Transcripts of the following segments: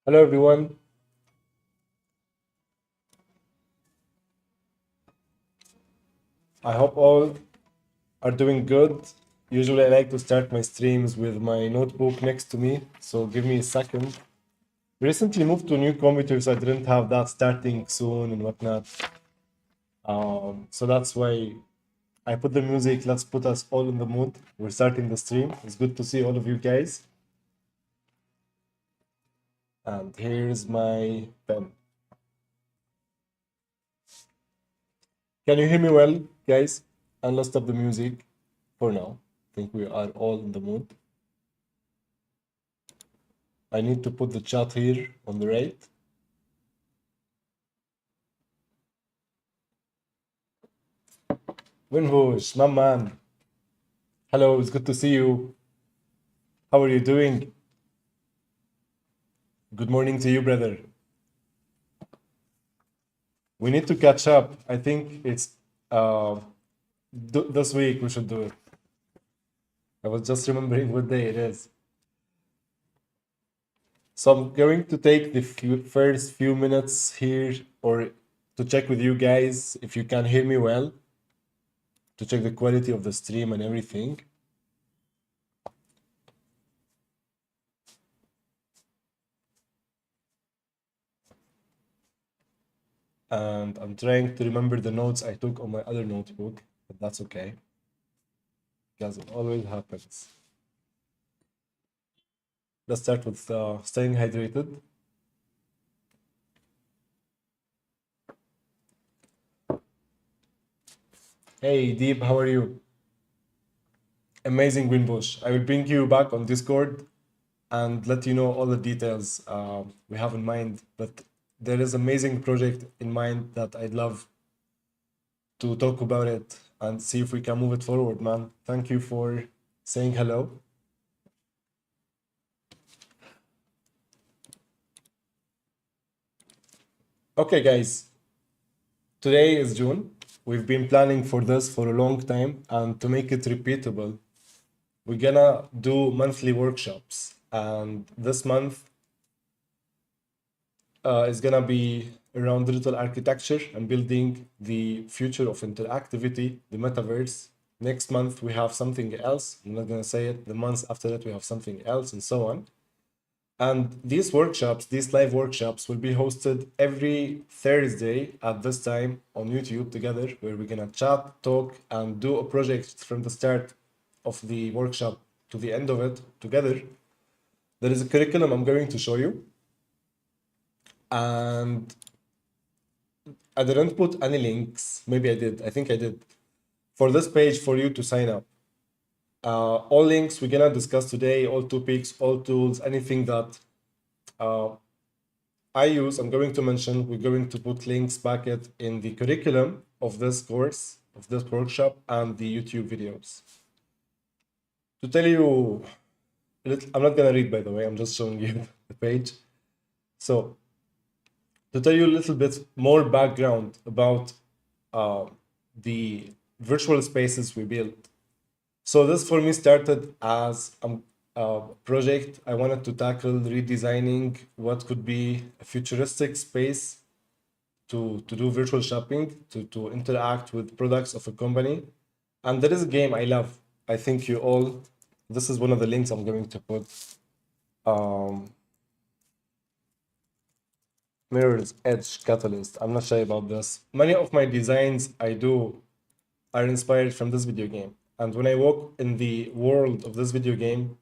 Hello everyone. I hope all are doing good. Usually I like to start my streams with my notebook next to me, so give me a second. Recently moved to a new computer, so I didn't have that starting soon and whatnot. So that's why I put the music. Let's put us all in the mood. We're starting the stream. It's good to see all of you guys. And here's my pen. Can you hear me well, guys? And let's stop the music for now. I think we are all in the mood. I need to put the chat here on the right. Winhosh, my man. Hello, it's good to see you. How are you doing? Good morning to you, brother. We need to catch up. I think it's uh, this week we should do it. I was just remembering what day it is. So I'm going to take the first few minutes here or to check with you guys if you can hear me well, to check the quality of the stream and everything. And I'm trying to remember the notes I took on my other notebook, but that's okay because it always happens. Let's start with staying hydrated. Hey, Deep, how are you? Amazing, Greenbush. I will bring you back on Discord and let you know all the details we have in mind. But there is amazing project in mind that I'd love to talk about it and see if we can move it forward, man. Thank you for saying hello. Okay, guys, today is June. We've been planning for this for a long time, and to make it repeatable, we're gonna do monthly workshops. And this month is gonna be around digital architecture and building the future of interactivity, the metaverse. Next month we have something else. I'm not gonna say it. The months after that we have something else, and so on. And these workshops, these live workshops, will be hosted every Thursday at this time on YouTube together, where we're gonna chat, talk, and do a project from the start of the workshop to the end of it together. There is a curriculum I'm going to show you. And I didn't put any links. Maybe I did. I think I did. For this page for you to sign up. All links we're gonna discuss today, all topics, all tools, anything that I use, I'm going to mention, we're going to put links back it in the curriculum of this course, of this workshop, and the YouTube videos. To tell you, I'm not gonna read, by the way, I'm just showing you the page. So, to tell you a little bit more background about the virtual spaces we built. So this for me started as a project I wanted to tackle redesigning what could be a futuristic space to do virtual shopping, to interact with products of a company. And there is a game I love. I think you all, this is one of the links I'm going to put. Mirror's Edge Catalyst. I'm not shy about this. Many of my designs I do are inspired from this video game. And when I walk in the world of this video game,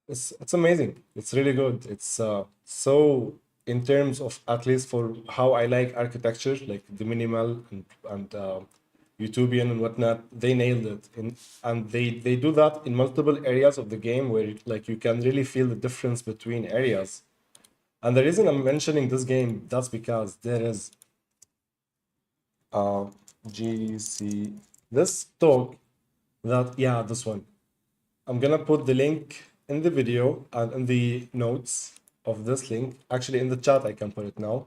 it's amazing. It's really good. It's so in terms of, at least for how I like architecture, like the minimal and utopian and whatnot, they nailed it. And they do that in multiple areas of the game where like you can really feel the difference between areas. And the reason I'm mentioning this game, that's because there is GC this talk that, yeah, this one. I'm gonna put the link in the video and in the notes of this link. Actually, in the chat, I can put it now.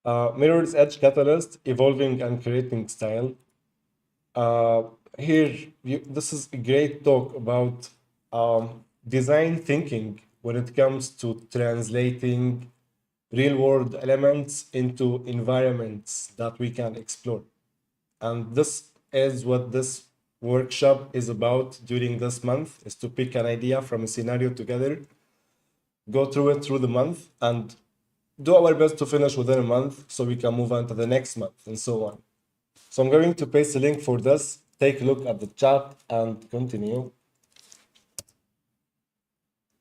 Mirror's Edge Catalyst, Evolving and Creating Style. Here, this is a great talk about design thinking when it comes to translating real world elements into environments that we can explore. And this is what this workshop is about during this month, is to pick an idea from a scenario together, go through it through the month, and do our best to finish within a month so we can move on to the next month and so on. So I'm going to paste a link for this. Take a look at the chat and continue.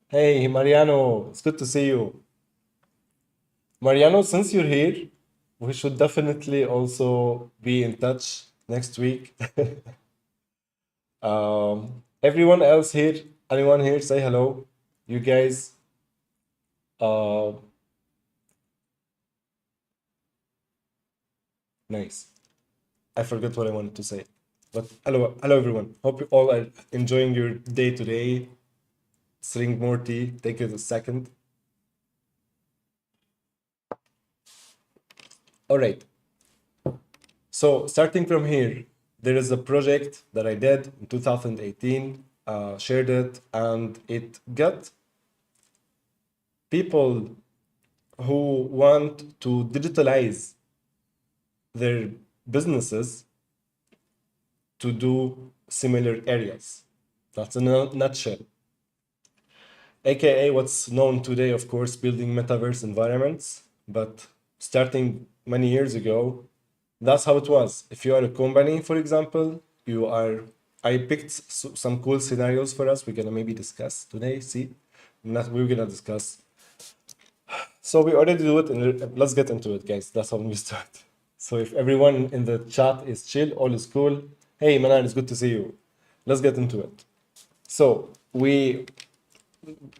Hey, Mariano, it's good to see you. Mariano, since you're here, we should definitely also be in touch next week. Everyone else here, anyone here, say hello. You guys, uh, nice. I forgot what I wanted to say. But hello everyone. Hope you all are enjoying your day today. Drink more tea. Take it a second. All right. So starting from here, there is a project that I did in 2018, shared it, and it got people who want to digitalize their businesses to do similar areas. That's in a nutshell. AKA what's known today, of course, building metaverse environments. But starting many years ago, that's how it was. If you are a company, for example, I picked some cool scenarios for us. We're gonna maybe discuss today. See, not we're gonna discuss. So we already do it, and let's get into it, guys. That's how we start. So if everyone in the chat is chill, all is cool. Hey, Manan, it's good to see you. Let's get into it. So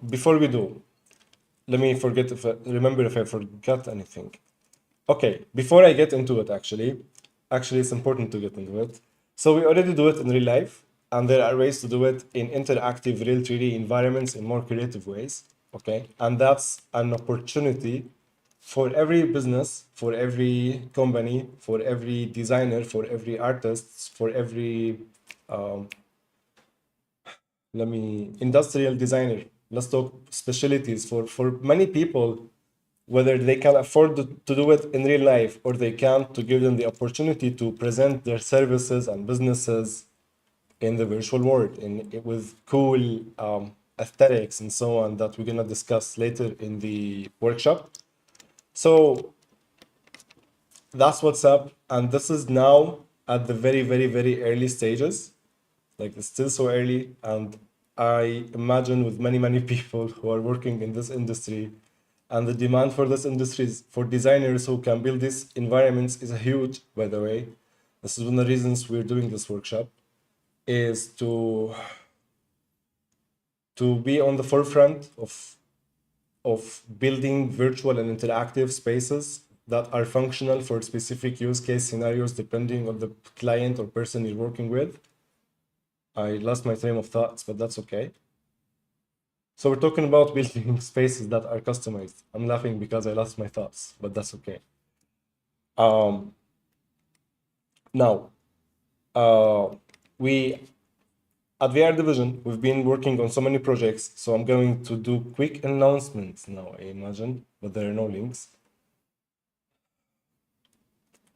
before we do, let me remember if I forgot anything. Okay, before I get into it, actually it's important to get into it. So we already do it in real life, and there are ways to do it in interactive real 3D environments in more creative ways. Okay, and that's an opportunity for every business, for every company, for every designer, for every artist, for every industrial designer. Let's talk specialties for many people, whether they can afford to do it in real life or they can't, to give them the opportunity to present their services and businesses in the virtual world with cool aesthetics and so on that we're gonna discuss later in the workshop. So that's what's up, and this is now at the very, very, very early stages. Like it's still so early, and I imagine with many, many people who are working in this industry, and the demand for this industry for designers who can build these environments is huge, by the way. This is one of the reasons we're doing this workshop, is to be on the forefront of building virtual and interactive spaces that are functional for specific use case scenarios depending on the client or person you're working with. I lost my train of thoughts, but that's okay. So we're talking about building spaces that are customized. I'm laughing because I lost my thoughts, but that's okay. Now, we at VR Division, we've been working on so many projects, so I'm going to do quick announcements now, I imagine, but there are no links.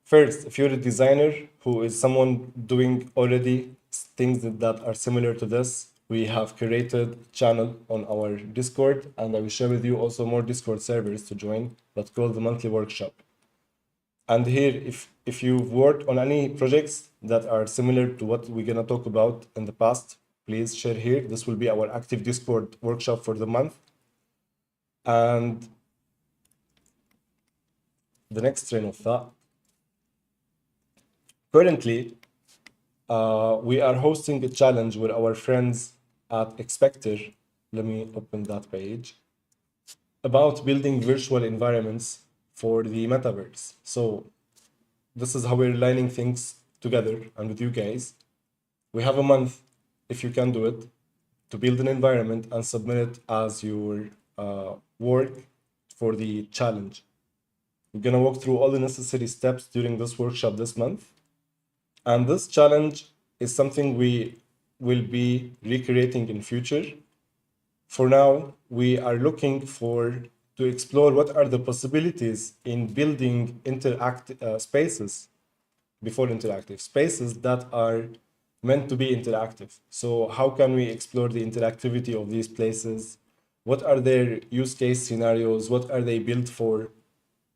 First, if you're a designer who is someone doing already things that are similar to this, we have created a channel on our Discord, and I will share with you also more Discord servers to join that's called the monthly workshop. And here, if you've worked on any projects that are similar to what we're gonna talk about in the past, please share here. This will be our active Discord workshop for the month. And the next train of thought. Currently, we are hosting a challenge with our friends at Expector. Let me open that page. About building virtual environments for the metaverse. So this is how we're lining things together and with you guys. We have a month, if you can do it, to build an environment and submit it as your work for the challenge. We're gonna walk through all the necessary steps during this workshop this month. And this challenge is something we will be recreating in future For now, we are looking to explore what are the possibilities in building interactive spaces before interactive spaces that are meant to be interactive. So how can we explore the interactivity of these places? What are their use case scenarios? What are they built for?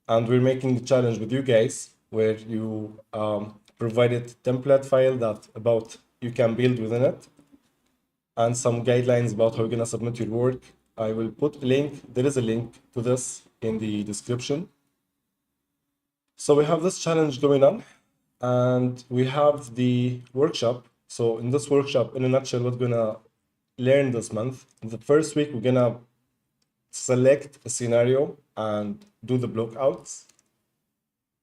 And we're making the challenge with you guys where you provided template file that about you can build within it and some guidelines about how you're gonna submit your work. I will put a link. There is a link to this in the description. So we have this challenge going on and we have the workshop. So in this workshop, in a nutshell, what we're gonna learn this month. In the first week, we're gonna select a scenario and do the blockouts.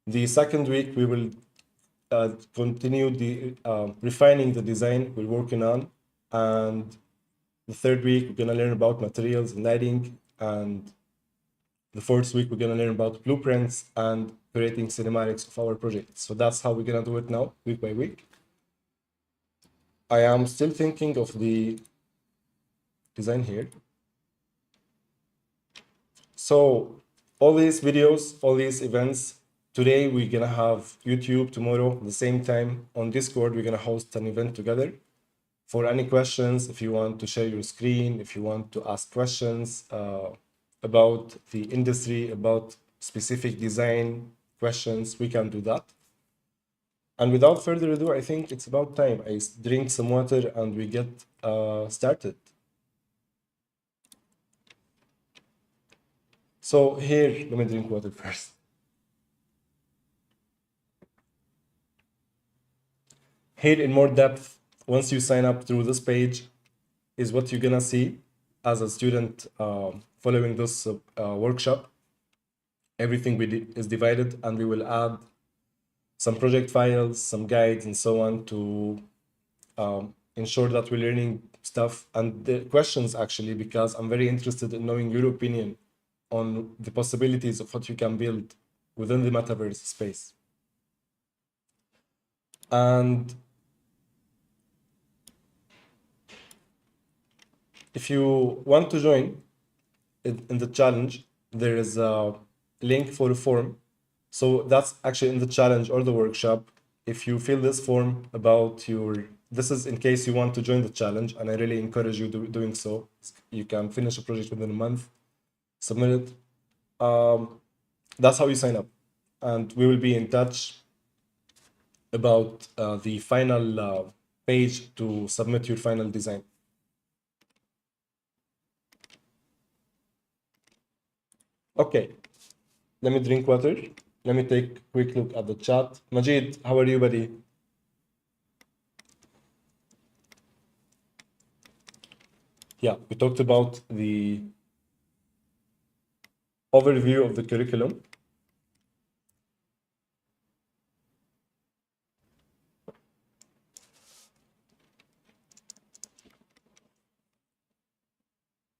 The second week, we will continue the refining the design we're working on. And the third week, we're gonna learn about materials and lighting. And the fourth week, we're gonna learn about blueprints and creating cinematics of our project. So that's how we're gonna do it now, week by week. I am still thinking of the design here. So all these videos, all these events, today we're gonna have YouTube, tomorrow at the same time on Discord, we're gonna host an event together. For any questions, if you want to share your screen, if you want to ask questions about the industry, about specific design questions, we can do that. And without further ado, I think it's about time I drink some water and we get started. So here, let me drink water first. Here in more depth, once you sign up through this page, is what you're gonna see as a student following this workshop. Everything is divided and we will add some project files, some guides and so on to ensure that we're learning stuff and the questions actually, because I'm very interested in knowing your opinion on the possibilities of what you can build within the metaverse space. And if you want to join in the challenge, there is a link for a form. So that's actually in the challenge or the workshop. If you fill this form about this is in case you want to join the challenge, and I really encourage you doing so. You can finish a project within a month, submit it. That's how you sign up. And we will be in touch about the final page to submit your final design. Okay, let me drink water. Let me take a quick look at the chat. Majid, how are you, buddy? Yeah, we talked about the overview of the curriculum.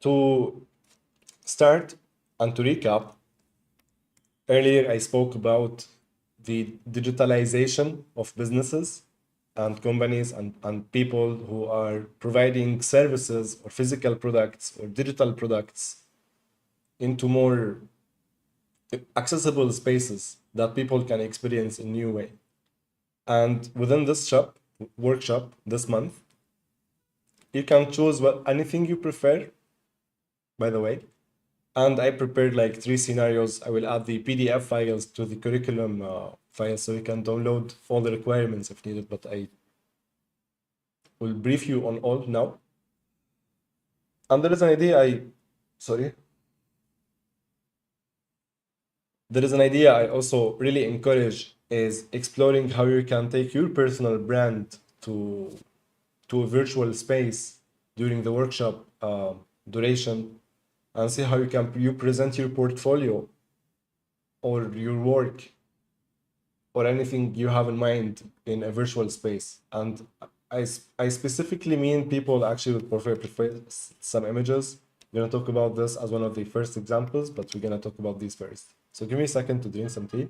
To start and to recap, earlier I spoke about the digitalization of businesses and companies and people who are providing services or physical products or digital products into more accessible spaces that people can experience in new way. And within this workshop this month, you can choose anything you prefer, by the way. And I prepared like 3 scenarios. I will add the PDF files to the curriculum files so you can download all the requirements if needed, but I will brief you on all now. And there is an idea there is an idea I also really encourage is exploring how you can take your personal brand to a virtual space during the workshop duration and see how you present your portfolio or your work or anything you have in mind in a virtual space. And I specifically mean people actually would prefer some images. We're gonna talk about this as one of the first examples, but we're gonna talk about these first. So give me a second to drink some tea.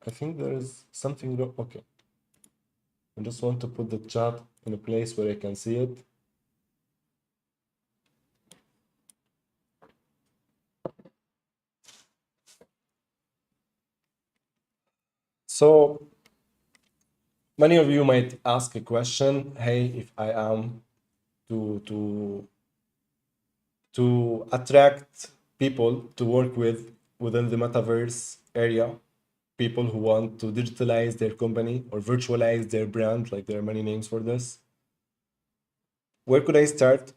I think there is something wrong. Okay. I just want to put the chat in a place where I can see it. So many of you might ask a question, hey, if I am to attract people to work with within the metaverse area, people who want to digitalize their company or virtualize their brand, like there are many names for this. Where could I start?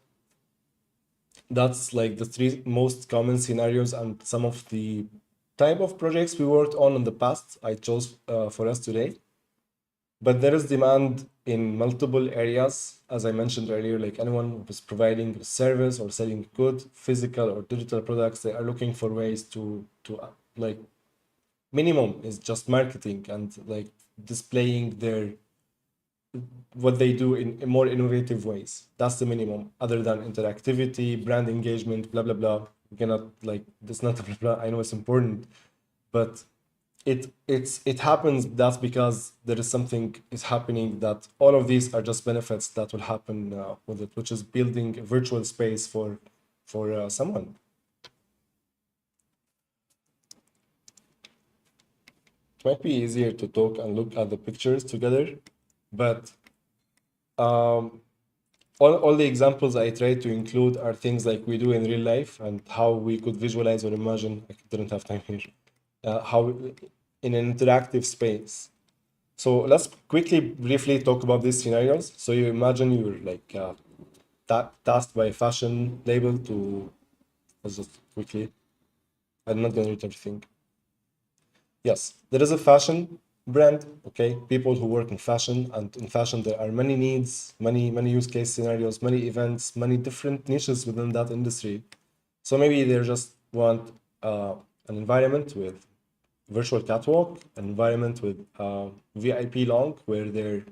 That's like the three most common scenarios and some of the type of projects we worked on in the past I chose for us today. But there is demand in multiple areas, as I mentioned earlier, like anyone who is providing a service or selling good physical or digital products, they are looking for ways to like minimum is just marketing and like displaying their what they do in more innovative ways. That's the minimum, other than interactivity, brand engagement, blah blah blah. We cannot like this not blah blah. I know it's important, but it happens. That's because there is something is happening that all of these are just benefits that will happen with it, which is building a virtual space for someone. It might be easier to talk and look at the pictures together, but um, all the examples I try to include are things like we do in real life and how we could visualize or imagine. I didn't have time here. How in an interactive space. So let's quickly, briefly talk about these scenarios. So you imagine you're like tasked by a fashion label to, let's just quickly, I'm not gonna read everything. Yes, there is a fashion brand, okay? People who work in fashion, and in fashion there are many needs, many use case scenarios, many events, many different niches within that industry. So maybe they just want an environment with virtual catwalk, an environment with VIP lounge where their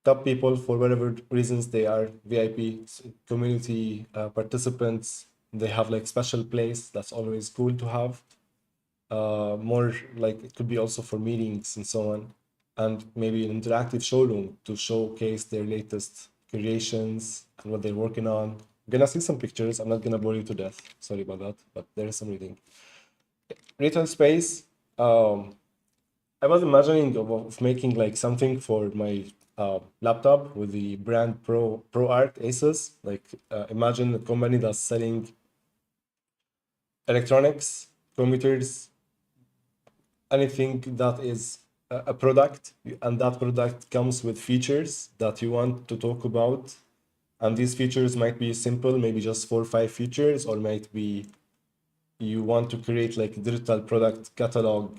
top people, for whatever reasons they are VIP community participants, they have like special place. That's always cool to have. More like it could be also for meetings and so on, and maybe an interactive showroom to showcase their latest creations and what they're working on. I'm gonna see some pictures. I'm not gonna bore you to death. Sorry about that, but there is some reading. Retail space. I was imagining of making like something for my laptop with the brand ProArt Asus. Like imagine a company that's selling electronics, computers, anything that is a product, and that product comes with features that you want to talk about. And these features might be simple, maybe just 4 or 5 features, or might be you want to create like a digital product catalog.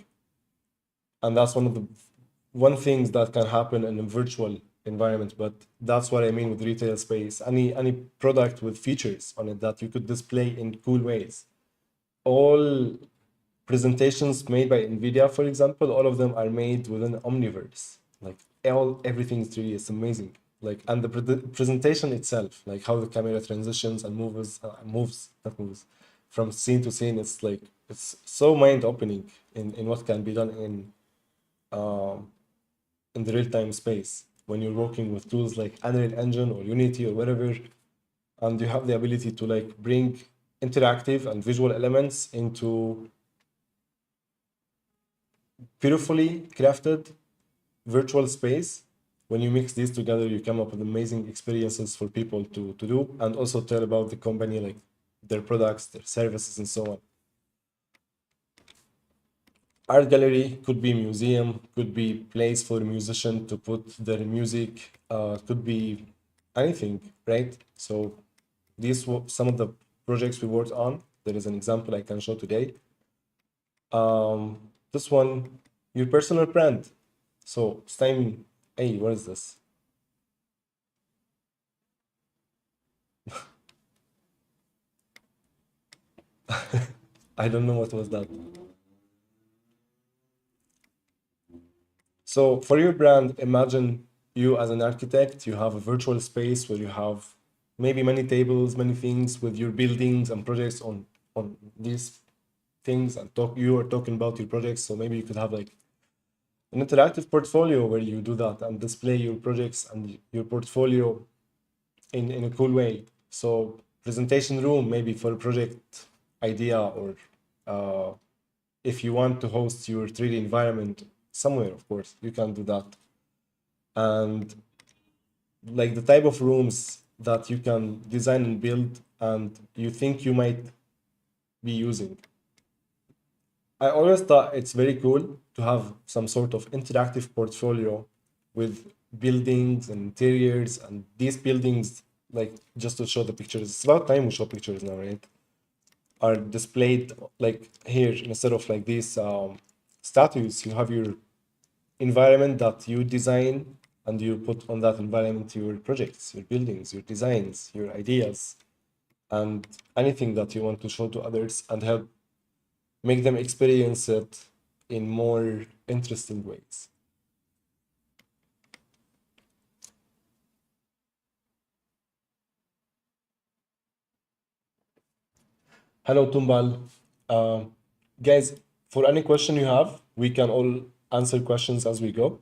And that's one things that can happen in a virtual environment. But that's what I mean with retail space. Any product with features on it that you could display in cool ways. All presentations made by Nvidia, for example, all of them are made within Omniverse. Like everything is 3D. It's amazing. Like, and the presentation itself, like how the camera transitions and not moves from scene to scene. It's like it's so mind opening in what can be done um, in the real-time space when you're working with tools like Unreal Engine or Unity or whatever, and you have the ability to like bring interactive and visual elements into beautifully crafted virtual space. When you mix these together, you come up with amazing experiences for people to do and also tell about the company, like their products, their services, and so on. Art gallery could be museum, could be place for a musician to put their music, could be anything, right? So these were some of the projects we worked on. There is an example I can show today. This one, your personal brand. So it's time. Hey, what is this? I don't know what was that. So for your brand, imagine you as an architect, you have a virtual space where you have maybe many tables, many things with your buildings and projects on these things, and talk you are talking about your projects. So maybe you could have like an interactive portfolio where you do that and display your projects and your portfolio in a cool way. So presentation room maybe for a project idea, or uh, if you want to host your 3D environment somewhere, of course, you can do that. And like the type of rooms that you can design and build and you think you might be using. I always thought it's very cool to have some sort of interactive portfolio with buildings and interiors, and these buildings, like just to show the pictures, it's about time we show pictures now, right? Are displayed like here instead of like these statues. You have your environment that you design and you put on that environment your projects, your buildings, your designs, your ideas, and anything that you want to show to others and help make them experience it in more interesting ways. Hello, Tumbal. Uh, Guys, for any question you have, we can all answer questions as we go.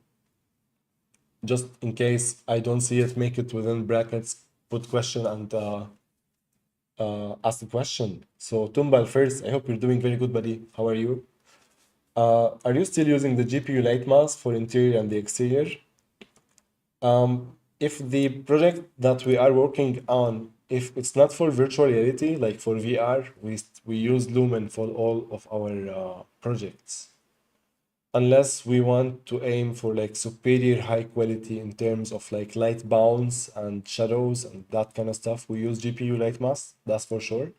Just in case I don't see it, make it within brackets, put question and ask the question. So, Tumbal, first, I hope you're doing very good, buddy. How are you? Are you still using the GPU light mask for interior and the exterior? If the project that we are working on, if it's not for virtual reality, like for VR, we use Lumen for all of our projects. Unless we want to aim for like superior high quality in terms of like light bounce and shadows and that kind of stuff, we use GPU light mask, that's for sure.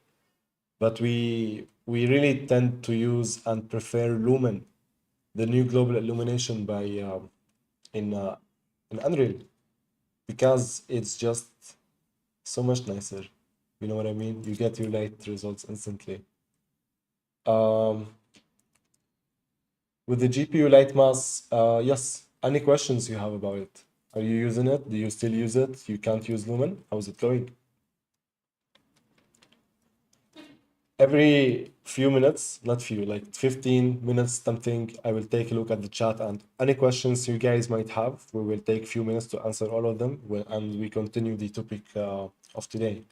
But we really tend to use and prefer Lumen, the new global illumination by in in Unreal, because it's just so much nicer. You know what I mean? You get your light results instantly. Um, with the GPU light mask, yes. Any questions you have about it? Are you using it? Do you still use it? You can't use Lumen? How's it going? Every few minutes, not few, like 15 minutes, something, I will take a look at the chat and any questions you guys might have, we will take a few minutes to answer all of them and we continue the topic of today.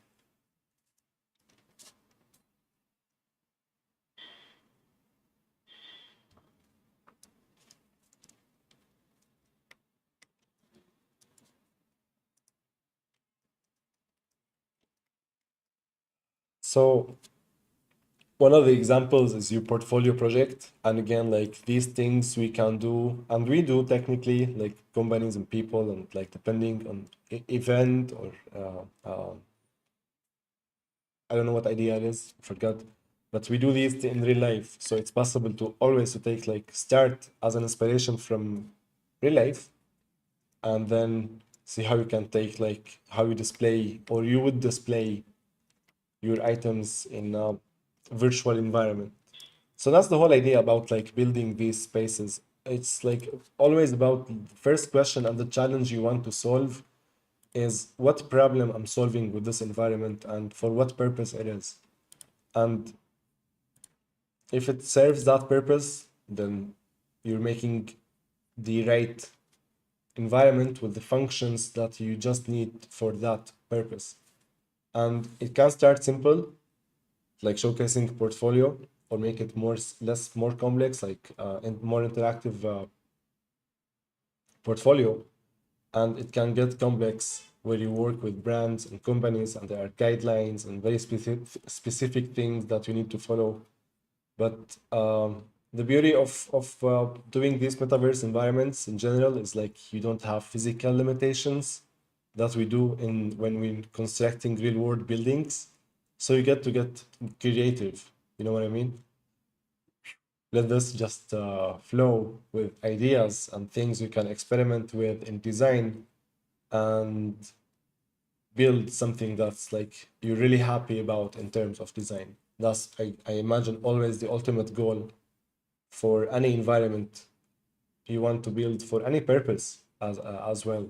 So one of the examples is your portfolio project. And again, like these things we can do, and we do technically, like companies and people, and like depending on event or I don't know what idea it is, forgot. But we do these in real life. So it's possible to always to take like start as an inspiration from real life and then see how you can take like how you display or you would display your items in a virtual environment. So that's the whole idea about like building these spaces. It's like always about the first question and the challenge you want to solve is what problem I'm solving with this environment and for what purpose it is. And if it serves that purpose, then you're making the right environment with the functions that you just need for that purpose. And it can start simple, like showcasing portfolio, or make it more complex, like and more interactive portfolio. And it can get complex where you work with brands and companies and there are guidelines and very specific things that you need to follow. But the beauty of doing these metaverse environments in general is like you don't have physical limitations that we do in when we're constructing real world buildings. So you get to get creative. You know what I mean? Let this just flow with ideas and things you can experiment with in design and build something that's like you're really happy about in terms of design. That's I imagine always the ultimate goal for any environment you want to build for any purpose as well.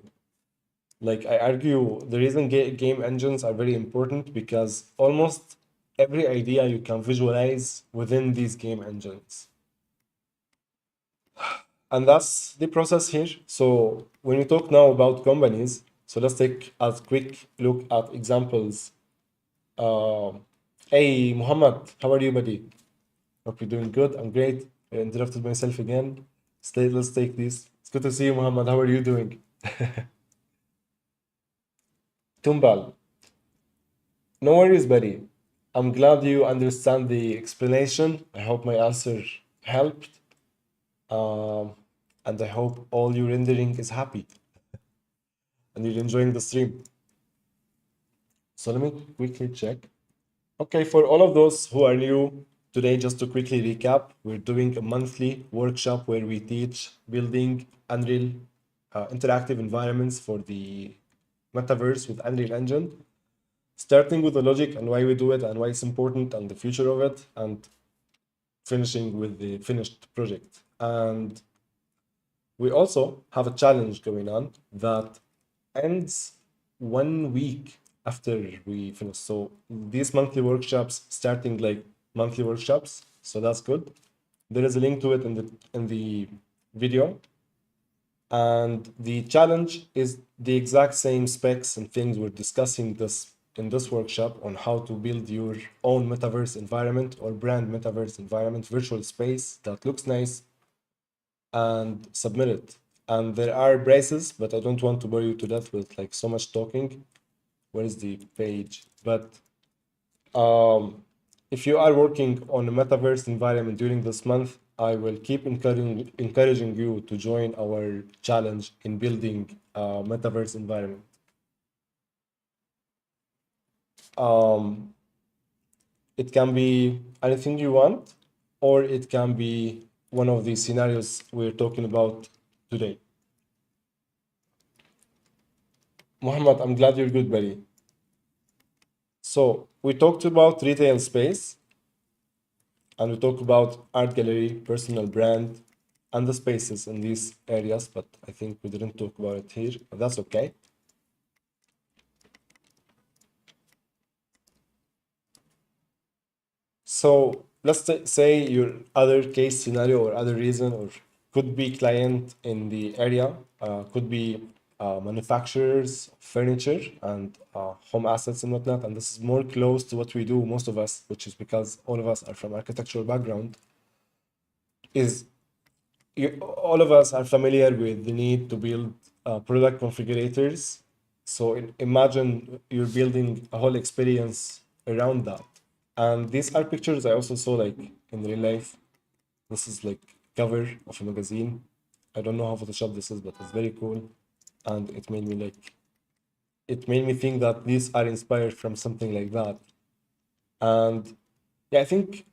Like I argue, the reason game engines are very important because almost every idea you can visualize within these game engines. And that's the process here. So when we talk now about companies, so let's take a quick look at examples. Hey, Muhammad, how are you, buddy? Hope you're doing good. I'm great. I interrupted myself again. Let's take this. It's good to see you, Muhammad. How are you doing? Tumbal, no worries, buddy. I'm glad you understand the explanation. I hope my answer helped. Um, and I hope all your rendering is happy and you're enjoying the stream. So let me quickly check. Okay, for all of those who are new today, just to quickly recap, we're doing a monthly workshop where we teach building Unreal interactive environments for the metaverse with Unreal Engine, starting with the logic and why we do it and why it's important and the future of it, and finishing with the finished project. And we also have a challenge going on that ends 1 week after we finish. So these monthly workshops starting like monthly workshops. So that's good. There is a link to it in the video. And the challenge is the exact same specs and things we're discussing this in this workshop on how to build your own metaverse environment or brand metaverse environment, virtual space that looks nice, and submit it. And there are braces, but I don't want to bore you to death with like so much talking. Where is the page? But um, if you are working on a metaverse environment during this month, I will keep encouraging you to join our challenge in building a metaverse environment. Um, it can be anything you want, or it can be one of the scenarios we're talking about today. Muhammad, I'm glad you're good, buddy. So we talked about retail space and we talked about art gallery, personal brand, and the spaces in these areas, but I think we didn't talk about it here, but that's okay. So let's say your other case scenario or other reason, or could be client in the area, could be manufacturers, furniture, and home assets and whatnot. And this is more close to what we do, most of us, which is because all of us are from architectural background, is all of us are familiar with the need to build product configurators. So imagine you're building a whole experience around that. And these are pictures I also saw like in real life. This is like cover of a magazine. I don't know how Photoshop this is, but it's very cool. And it made me think that these are inspired from something like that. And yeah, I think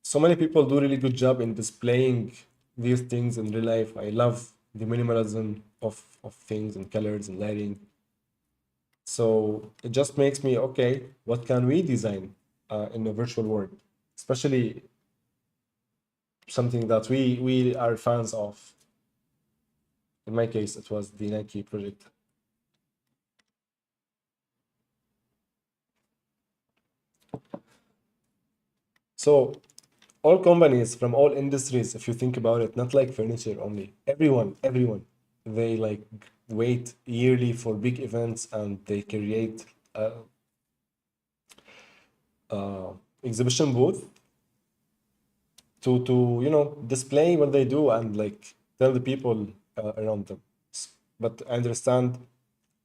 so many people do really good job in displaying these things in real life. I love the minimalism of things and colors and lighting. So it just makes me, okay, what can we design in a virtual world? Especially something that we are fans of. In my case, it was the Nike project. So all companies from all industries, if you think about it, not like furniture only, everyone, they like wait yearly for big events and they create a, uh exhibition booth to display what they do and like tell the people around them. But I understand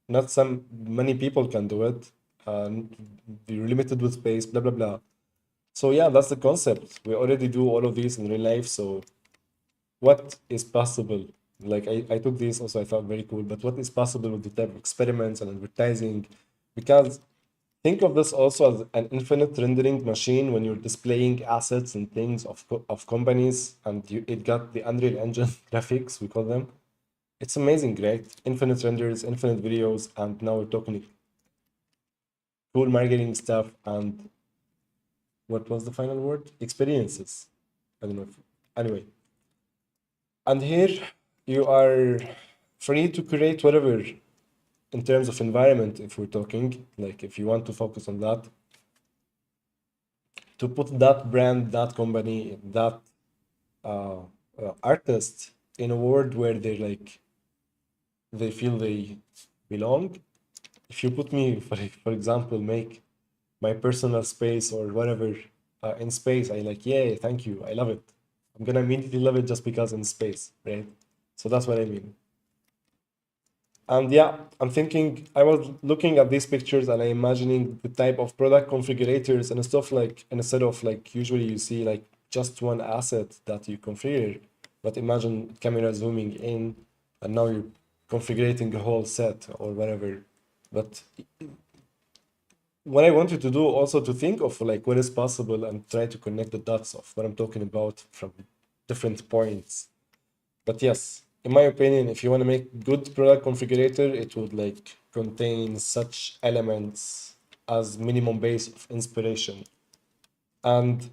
not some many people can do it. You're limited with space, blah blah blah. So yeah, that's the concept. We already do all of these in real life. So what is possible? Like I took this also, I thought very cool, but what is possible with the type of experiments and advertising? Because think of this also as an infinite rendering machine when you're displaying assets and things of companies, and it got the Unreal Engine graphics, we call them. It's amazing, right? Infinite renders, infinite videos, and now we're talking cool marketing stuff and what was the final word? Experiences. I don't know. Anyway, and here you are free to create whatever in terms of environment, if we're talking, like if you want to focus on that, to put that brand, that company, that artist in a world where they feel they belong. If you put me, for example, make my personal space or whatever in space, I like, yay, thank you, I love it. I'm gonna immediately love it just because in space, right? So that's what I mean. And yeah, I'm thinking, I was looking at these pictures and I imagining the type of product configurators and stuff like, and instead of like, usually you see like just one asset that you configure, but imagine camera zooming in and now you're configuring a whole set or whatever. But what I wanted to do also to think of like what is possible and try to connect the dots of what I'm talking about from different points. But yes, in my opinion, if you want to make good product configurator, it would like contain such elements as minimum base of inspiration. And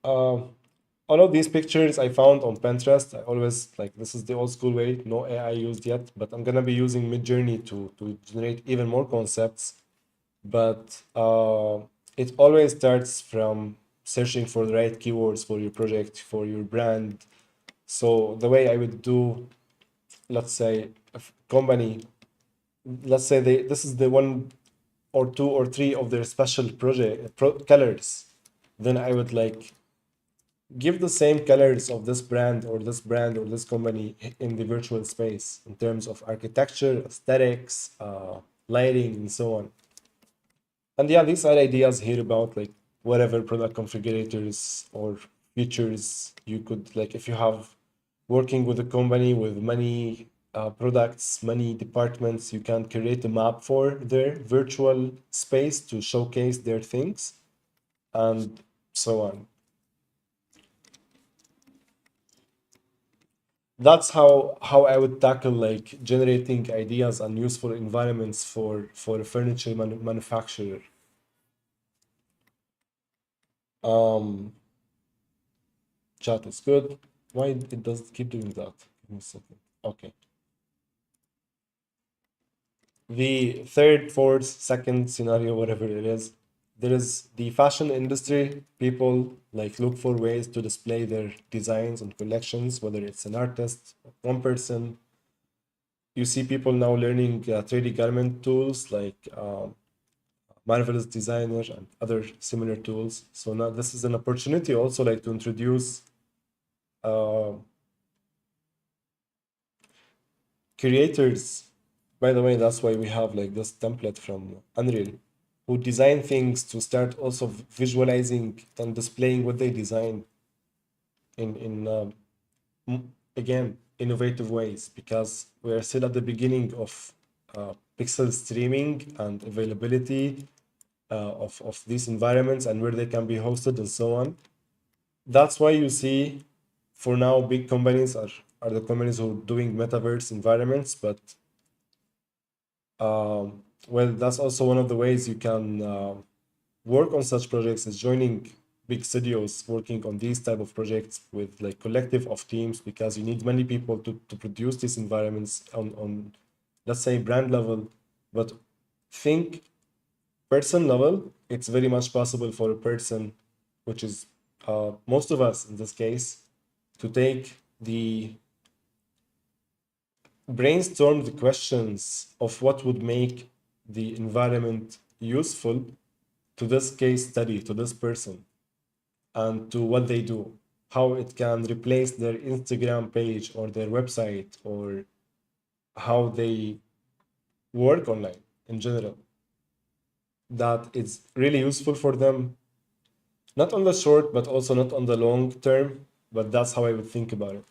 uh, all of these pictures I found on Pinterest. I always like this is the old school way, no AI used yet, but I'm gonna be using Midjourney to generate even more concepts. But it always starts from searching for the right keywords for your project, for your brand. So the way I would do, let's say, a company, let's say this is the one or two or three of their special colors, then I would like give the same colors of this brand or this company in the virtual space in terms of architecture, aesthetics, lighting, and so on. And yeah, these are ideas here about like whatever product configurators or features you could like if you have working with a company with many products, many departments, you can create a map for their virtual space to showcase their things and so on. That's how I would tackle like generating ideas and useful environments for a furniture manufacturer. Um, Chat is good. Why it does keep doing that? Give me a second. Okay. The third, fourth, second scenario, whatever it is, there is the fashion industry. People like look for ways to display their designs and collections, whether it's an artist, one person. You see people now learning 3D garment tools like Marvelous Designer and other similar tools. So now this is an opportunity also like to introduce uh, creators. By the way, that's why we have like this template from Unreal, who design things to start also visualizing and displaying what they design in again innovative ways because we are still at the beginning of pixel streaming and availability of these environments and where they can be hosted and so on. That's why you see for now big companies are the companies who are doing metaverse environments, but well, that's also one of the ways you can work on such projects is joining big studios working on these type of projects with like collective of teams because you need many people to produce these environments on let's say brand level, but think person level, it's very much possible for a person, which is most of us in this case, to take the brainstorm the questions of what would make the environment useful to this case study, to this person, and to what they do, how it can replace their Instagram page or their website or how they work online in general. That it's really useful for them, not on the short, but also not on the long term. But that's how I would think about it.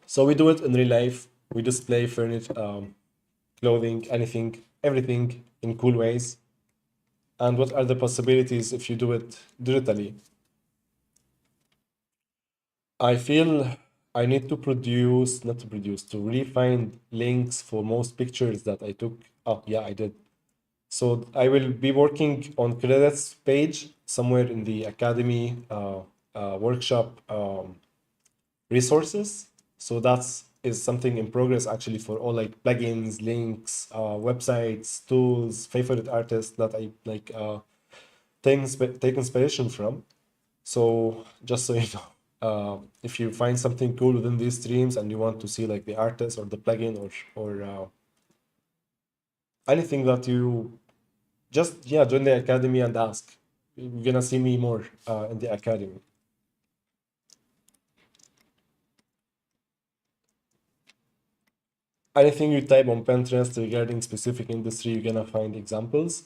So we do it in real life. We display furniture, clothing, anything, everything in cool ways. And what are the possibilities if you do it digitally? I feel I need to produce, not to produce, to really find links for most pictures that I took. Oh, yeah, I did. So I will be working on credits page somewhere in the academy workshop resources. So that's is something in progress actually for all like plugins, links, websites, tools, favorite artists that I like take inspiration from. So just so you know, if you find something cool within these streams and you want to see like the artist or the plugin or anything that you just yeah join the academy and ask. You're gonna see me more in the academy. Anything you type on Pinterest regarding specific industry, you're gonna find examples.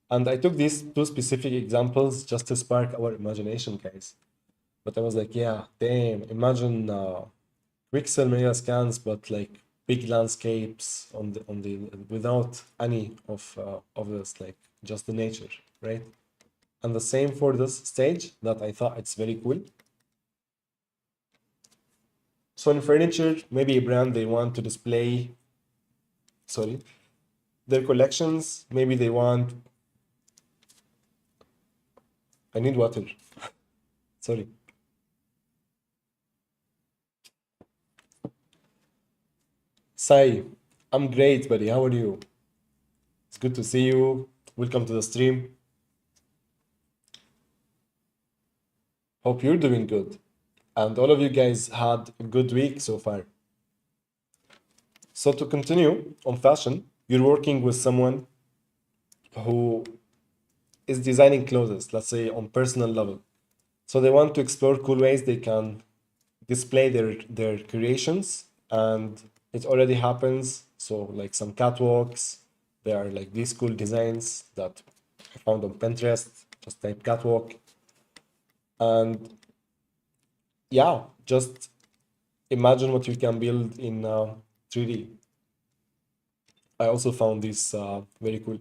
And I took these two specific examples just to spark our imagination, guys. But I was like, yeah, damn, imagine pixel mega scans, but like big landscapes on the without any of this, like just the nature, right? And the same for this stage that I thought it's very cool. So in furniture, maybe a brand they want to display, sorry, their collections. Maybe they want, I need water, sorry. Sai, I'm great, buddy. How are you? It's good to see you. Welcome to the stream. Hope you're doing good. And all of you guys had a good week so far. So to continue on fashion, you're working with someone who is designing clothes, let's say on personal level. So they want to explore cool ways they can display their creations, and it already happens. So like some catwalks, there are like these cool designs that I found on Pinterest. Just type catwalk, and yeah, just imagine what you can build in 3D. I also found this very cool.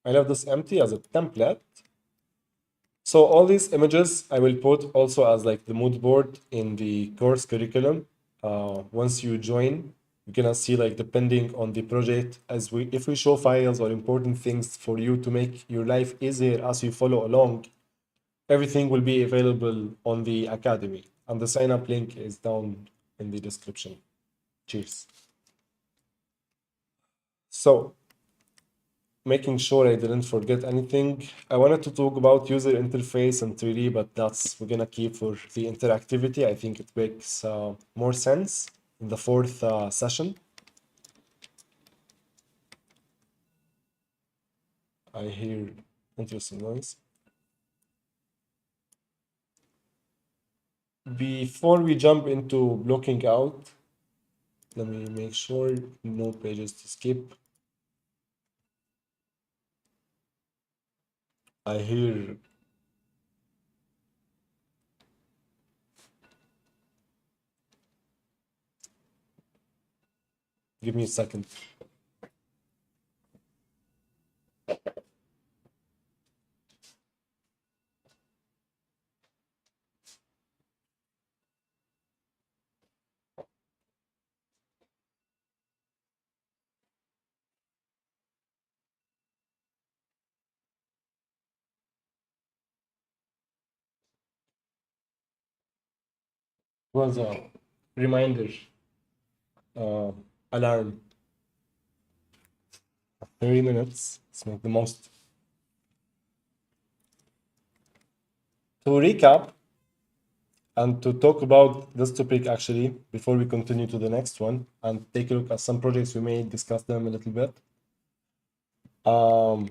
I left this empty as a template. So all these images I will put also as like the mood board in the course curriculum. Once you join, you're gonna see like depending on the project, as we if we show files or important things for you to make your life easier as you follow along, everything will be available on the academy. And the sign up link is down in the description. Cheers. So making sure I didn't forget anything. I wanted to talk about user interface and 3D, but that's we're gonna keep for the interactivity. I think it makes more sense in the fourth session. I hear interesting noise. Before we jump into blocking out, let me make sure no pages to skip. I hear give me a second. It was a reminder, uh, alarm. 30 minutes. Let's make the most. To recap, and to talk about this topic actually, before we continue to the next one and take a look at some projects, we may discuss them a little bit. Um,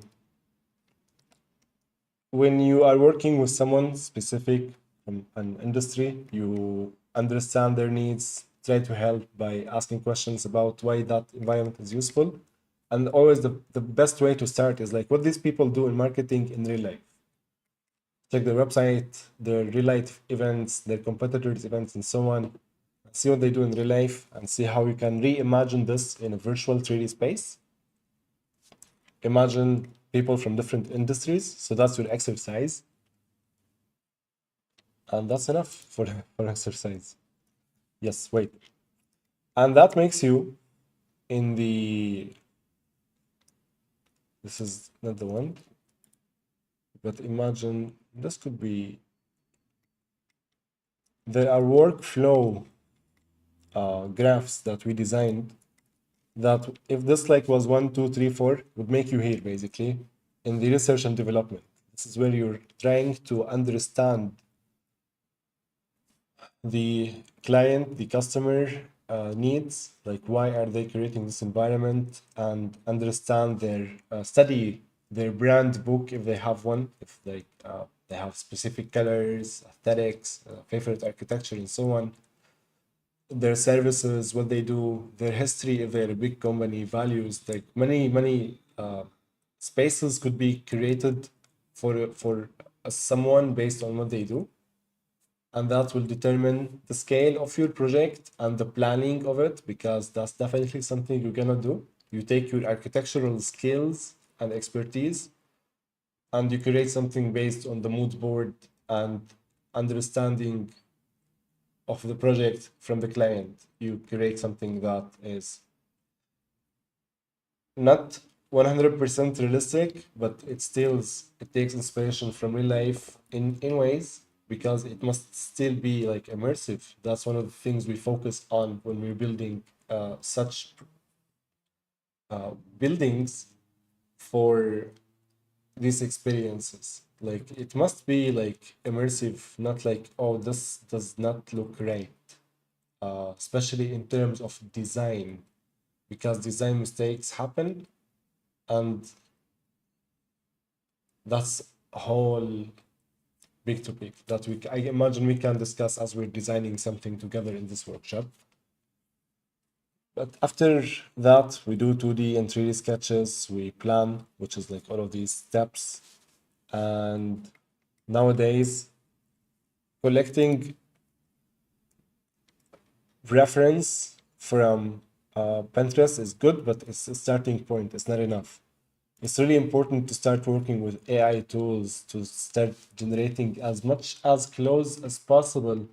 when you are working with someone specific from an industry, you understand their needs, try to help by asking questions about why that environment is useful. And always the best way to start is like what these people do in marketing in real life. Check their website, their real life events, their competitors' events, and so on. See what they do in real life and see how you can reimagine this in a virtual 3D space. Imagine people from different industries. So that's your exercise. And that's enough for exercise. Yes, wait. And that makes you in the, this is not the one, but imagine this could be, there are workflow graphs that we designed, that if this like was one, two, three, four, would make you here basically in the research and development. This is where you're trying to understand the client, the customer needs, like why are they creating this environment, and understand their study their brand book if they have one, if they have specific colors, aesthetics, favorite architecture, and so on, their services, what they do, their history, if they're a big company, values, like many spaces could be created for someone based on what they do, and that will determine the scale of your project and the planning of it, because that's definitely something you're gonna do. You take your architectural skills and expertise and you create something based on the mood board and understanding of the project from the client. You create something that is not 100% realistic, but it takes inspiration from real life in ways, because it must still be like immersive. That's one of the things we focus on when we're building such buildings for these experiences. Like it must be like immersive, not like, oh, this does not look right. Especially in terms of design, because design mistakes happen, and that's a whole big topic that I imagine we can discuss as we're designing something together in this workshop. But after that, we do 2D and 3D sketches, we plan, which is like all of these steps. And nowadays, collecting reference from Pinterest is good, but it's a starting point, it's not enough. It's really important to start working with AI tools to start generating as much as close as possible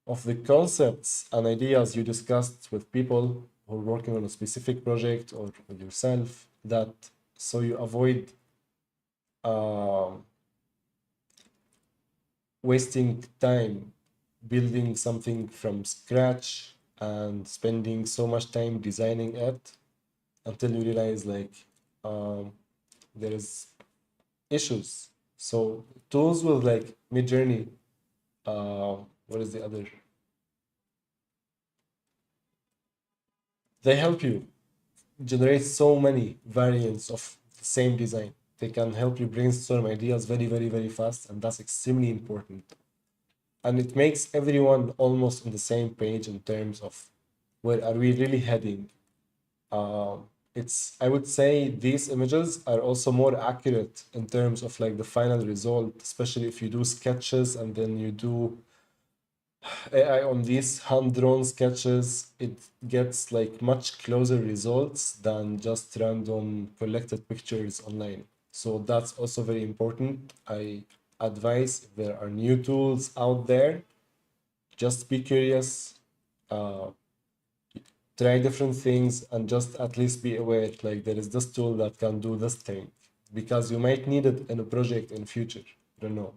of the concepts and ideas you discussed with people who are working on a specific project or with yourself, that so you avoid um wasting time building something from scratch and spending so much time designing it until you realize like um, there is issues. So tools with like Midjourney, what is the other? They help you generate so many variants of the same design. They can help you brainstorm ideas very fast, and that's extremely important. And it makes everyone almost on the same page in terms of where are we really heading. It's I would say these images are also more accurate in terms of like the final result, especially if you do sketches and then you do AI on these hand-drawn sketches, it gets like much closer results than just random collected pictures online. So that's also very important. I advise if there are new tools out there, just be curious, uh, try different things, and just at least be aware like there is this tool that can do this thing, because you might need it in a project in future. I don't know.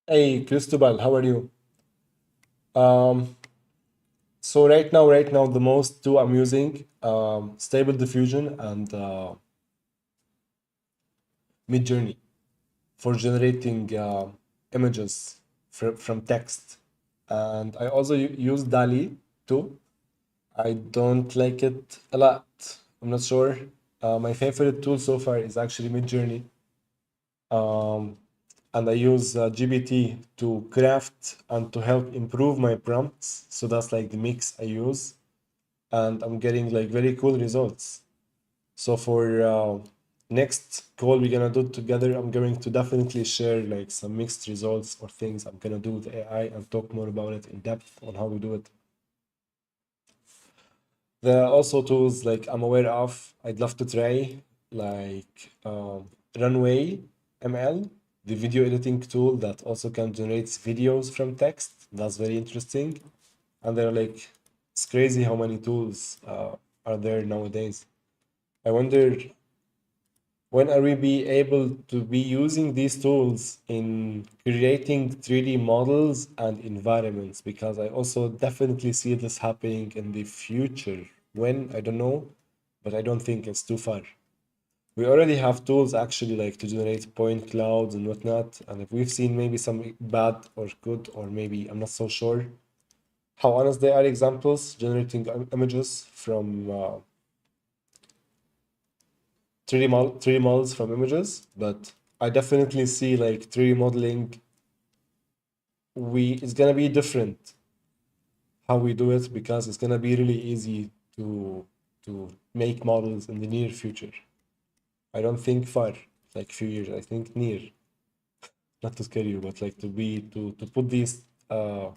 Hey, Cristobal, how are you? Um, so right now, the most two I'm using Stable Diffusion and Midjourney for generating images from text, and I also use DALI too. I don't like it a lot. I'm not sure. My favorite tool so far is actually Midjourney. Um, and I use GPT to craft and to help improve my prompts. So that's like the mix I use, and I'm getting like very cool results. So for next call we're gonna do together, I'm going to definitely share like some mixed results or things I'm gonna do with AI and talk more about it in depth on how we do it. There are also tools like I'm aware of, I'd love to try, like Runway ML, the video editing tool that also can generate videos from text. That's very interesting. And they're like, it's crazy how many tools are there nowadays. I wonder, when are we be able to be using these tools in creating 3D models and environments? Because I also definitely see this happening in the future. When, I don't know, but I don't think it's too far. We already have tools actually like to generate point clouds and whatnot, and if we've seen maybe some bad or good, or maybe I'm not so sure how honest they are examples generating images from 3D models from images, but I definitely see like 3D modeling, we it's gonna be different how we do it, because it's gonna be really easy to make models in the near future. I don't think far, like few years. I think near, not to scare you, but like to put these uh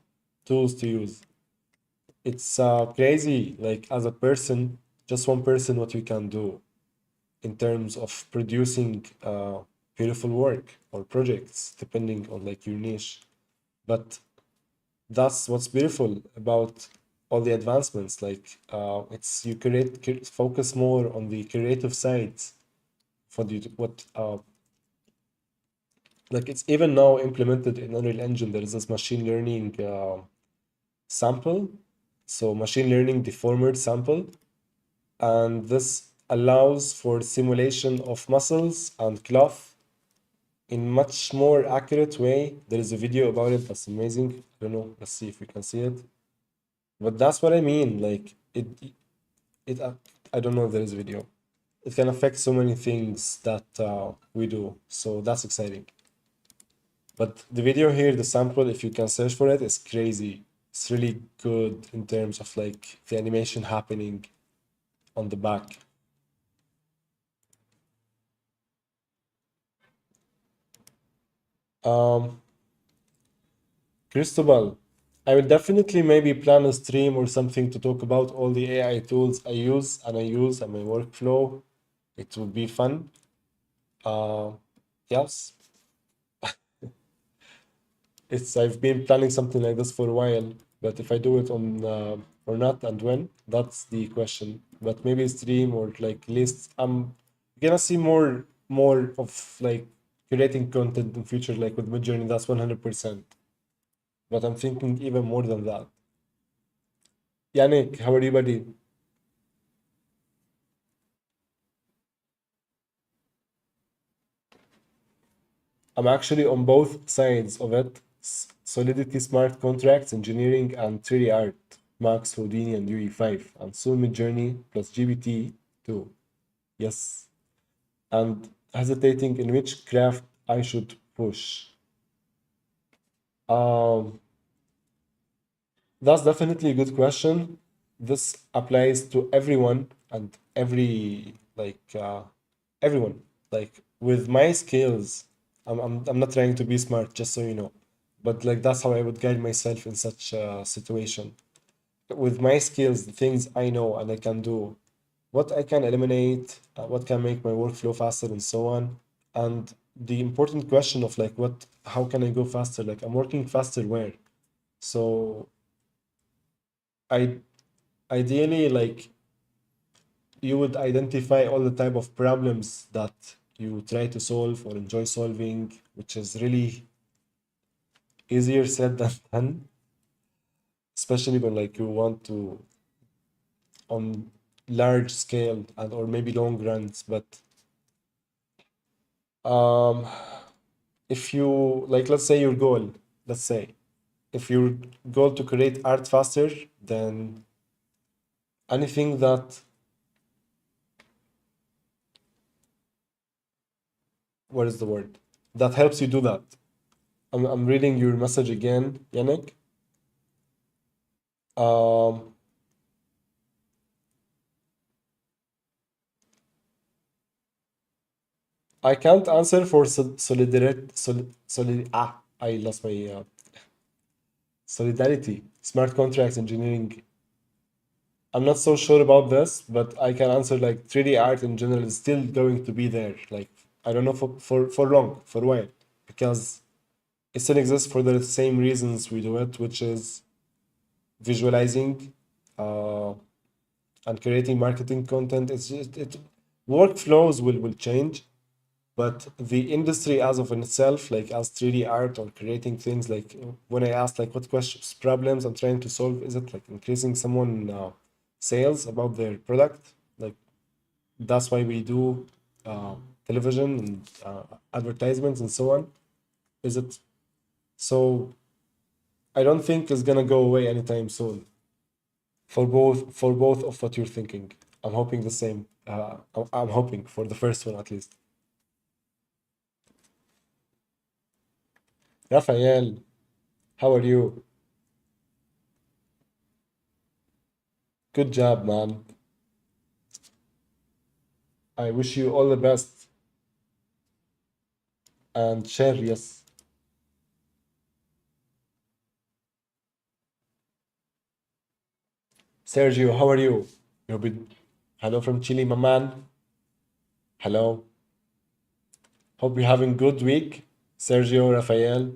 tools to use. It's crazy, like as a person, just one person, what you can do in terms of producing beautiful work or projects, depending on like your niche. But that's what's beautiful about all the advancements. Like it's you focus more on the creative side for the what like it's even now implemented in Unreal Engine. There is this machine learning sample, so machine learning deformed sample, and this allows for simulation of muscles and cloth in much more accurate way. There is a video about it that's amazing. I don't know. Let's see if we can see it. But that's what I mean. Like it. I don't know if there is a video. It can affect so many things that we do. So that's exciting. But the video here, the sample, if you can search for it, is crazy. It's really good in terms of like the animation happening on the back. Um, Cristobal, I will definitely maybe plan a stream or something to talk about all the AI tools I use and my workflow. It will be fun. Uh, yes, it's I've been planning something like this for a while, but if I do it on or not and when, that's the question. But maybe a stream or like list. I'm gonna see more of like creating content in future, like with Midjourney. That's 100%. But I'm thinking even more than that. Yannick, how are you, buddy? I'm actually on both sides of it. Solidity smart contracts, engineering, and 3D art. Max, Houdini, and UE5. And soon Midjourney plus GPT too. Yes. And hesitating in which craft I should push. Um, that's definitely a good question. This applies to everyone and everyone. Like with my skills, I'm not trying to be smart, just so you know. But like that's how I would guide myself in such a situation. With my skills, the things I know and I can do, what I can eliminate, what can make my workflow faster, and so on. And the important question of like, how can I go faster? Like, I'm working faster where? So, I ideally like you would identify all the type of problems that you try to solve or enjoy solving, which is really easier said than done, especially when like you want to on large scale and or maybe long runs. But um if you like, let's say your goal, let's say if your goal to create art faster, then anything that, what is the word, that helps you do that. I'm reading your message again, Yannick. um I can't answer for solidarity. I lost my solidarity, smart contracts engineering. I'm not so sure about this, but I can answer like 3D art in general is still going to be there. Like I don't know for long, for a while, because it still exists for the same reasons we do it, which is visualizing uh, and creating marketing content. It's just it workflows will change, but the industry as of in itself, like as 3D art or creating things, like when I asked like what questions, problems I'm trying to solve, is it like increasing someone sales about their product? Like that's why we do uh, television and advertisements and so on. Is it so? I don't think it's gonna go away anytime soon. For both of what you're thinking, I'm hoping the same. I'm hoping for the first one at least. Rafael, how are you? Good job, man. I wish you all the best and share. Yes, Sergio, how are you? You've been. Hello from Chile, my man. Hello. Hope you're having good week. Sergio, Rafael,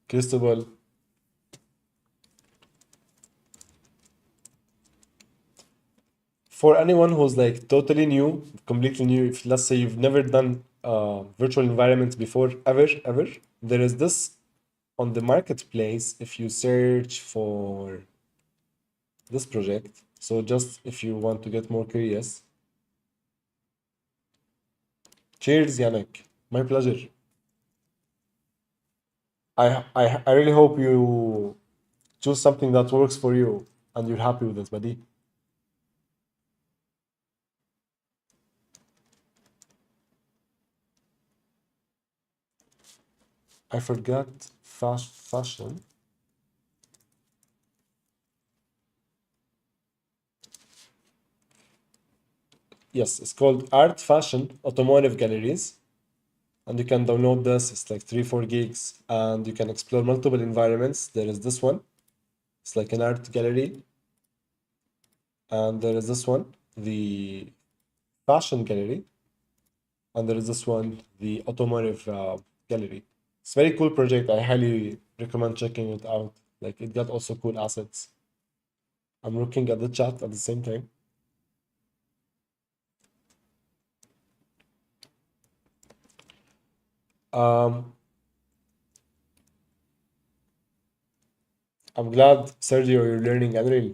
Cristobal. For anyone who's like totally new, completely new, if let's say you've never done virtual environments before, ever, there is this on the marketplace. If you search for this project, so just if you want to get more curious, cheers, Yannick. My pleasure. I really hope you choose something that works for you and you're happy with it, buddy. I forgot fashion. Yes, it's called Art Fashion Automotive Galleries. And you can download this. It's like 3 4 gigs, and you can explore multiple environments. There is this one. It's like an art gallery, and there is this one, the fashion gallery, and there is this one, the automotive gallery. It's a very cool project. I highly recommend checking it out. Like it got also cool assets. I'm looking at the chat at the same time. Um, I'm glad, Sergio, you're learning Unreal.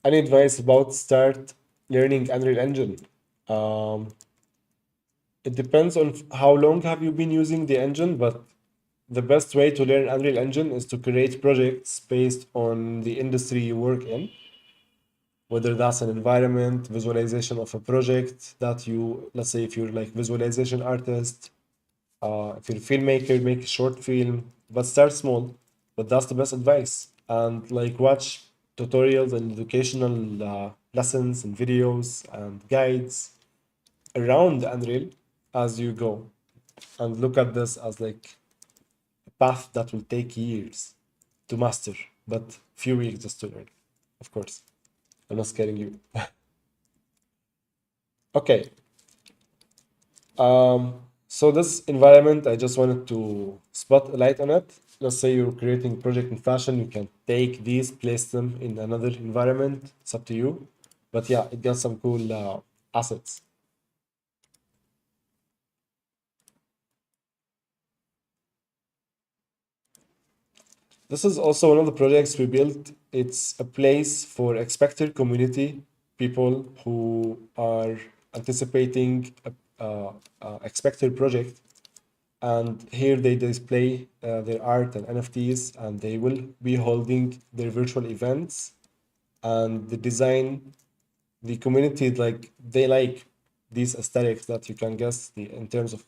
Any advice about start learning Unreal Engine? Um, it depends on how long have you been using the engine, but the best way to learn Unreal Engine is to create projects based on the industry you work in, whether that's an environment, visualization of a project that you, let's say if you're like visualization artist, if you're a filmmaker, make a short film, but start small. But that's the best advice. And like watch tutorials and educational lessons and videos and guides around Unreal as you go. And look at this as like a path that will take years to master, but few weeks just to learn. Of course, I'm not scaring you. Okay. So this environment, I just wanted to spot a light on it. Let's say you're creating a project in fashion, you can take these, place them in another environment. It's up to you. But yeah, it got some cool assets. This is also one of the projects we built. It's a place for expected community, people who are anticipating a expected project, and here they display their art and NFTs, and they will be holding their virtual events. And the design, the community, like they like these aesthetics that you can guess in terms of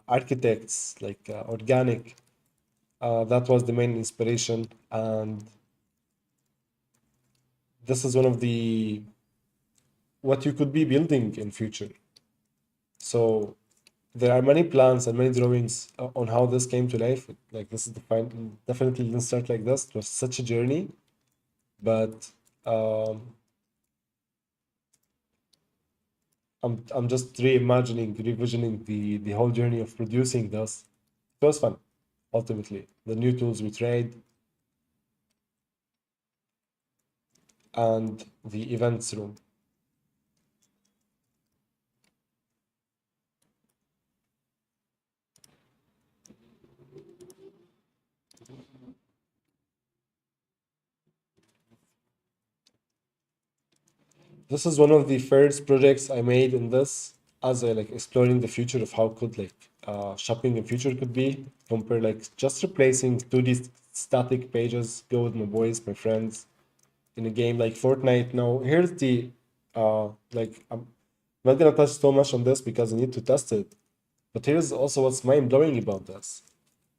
architects, like organic. That was the main inspiration, and this is one of the what you could be building in future. So there are many plans and many drawings on how this came to life. Like this is the final, definitely didn't start like this. It was such a journey, but um, I'm just reimagining, revisioning the whole journey of producing this. It was fun, ultimately. The new tools we tried and the events room. This is one of the first projects I made in this, as I like exploring the future of how could like shopping in future could be, compare like just replacing 2D static pages, go with my boys, my friends, in a game like Fortnite. Now, here's the I'm not gonna touch so much on this because I need to test it. But here's also what's mind blowing about this.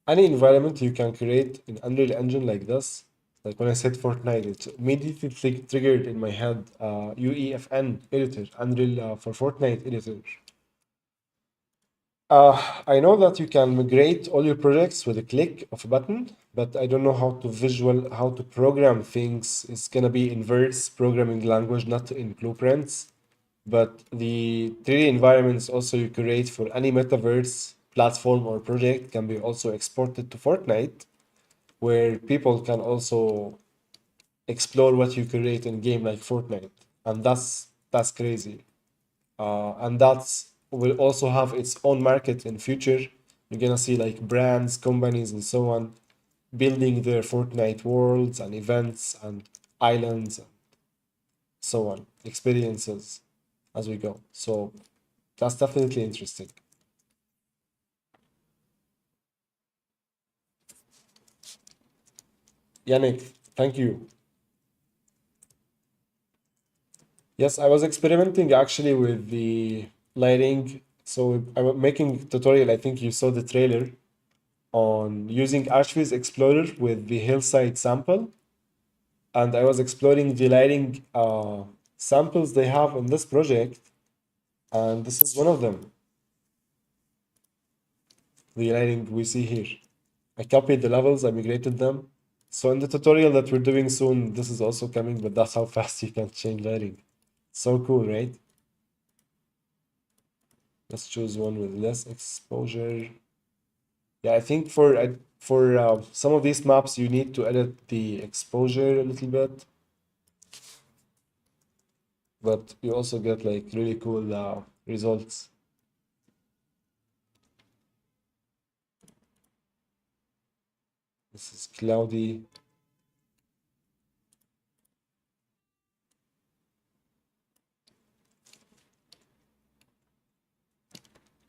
Any environment you can create in Unreal Engine like this, like when I said Fortnite, it immediately triggered in my head UEFN editor, Unreal for Fortnite editor. I know that you can migrate all your projects with a click of a button, but I don't know how to program things. It's gonna be inverse programming language, not in blueprints. But the 3D environments also you create for any metaverse platform or project can be also exported to Fortnite, where people can also explore what you create in game like Fortnite, and that's crazy. And that's will also have its own market in future. You're gonna see like brands, companies, and so on building their Fortnite worlds and events and islands and so on, experiences as we go. So that's definitely interesting. Yannick, thank you. Yes, I was experimenting actually with the lighting. So I'm making tutorial. I think you saw the trailer on using Archviz Explorer with the hillside sample, and I was exploring the lighting samples they have in this project, and this is one of them. The lighting we see here. I copied the levels, I migrated them. So in the tutorial that we're doing soon, this is also coming, but that's how fast you can change lighting. So cool, right? Let's choose one with less exposure. Yeah, I think for some of these maps, you need to edit the exposure a little bit, but you also get like really cool results. This is cloudy.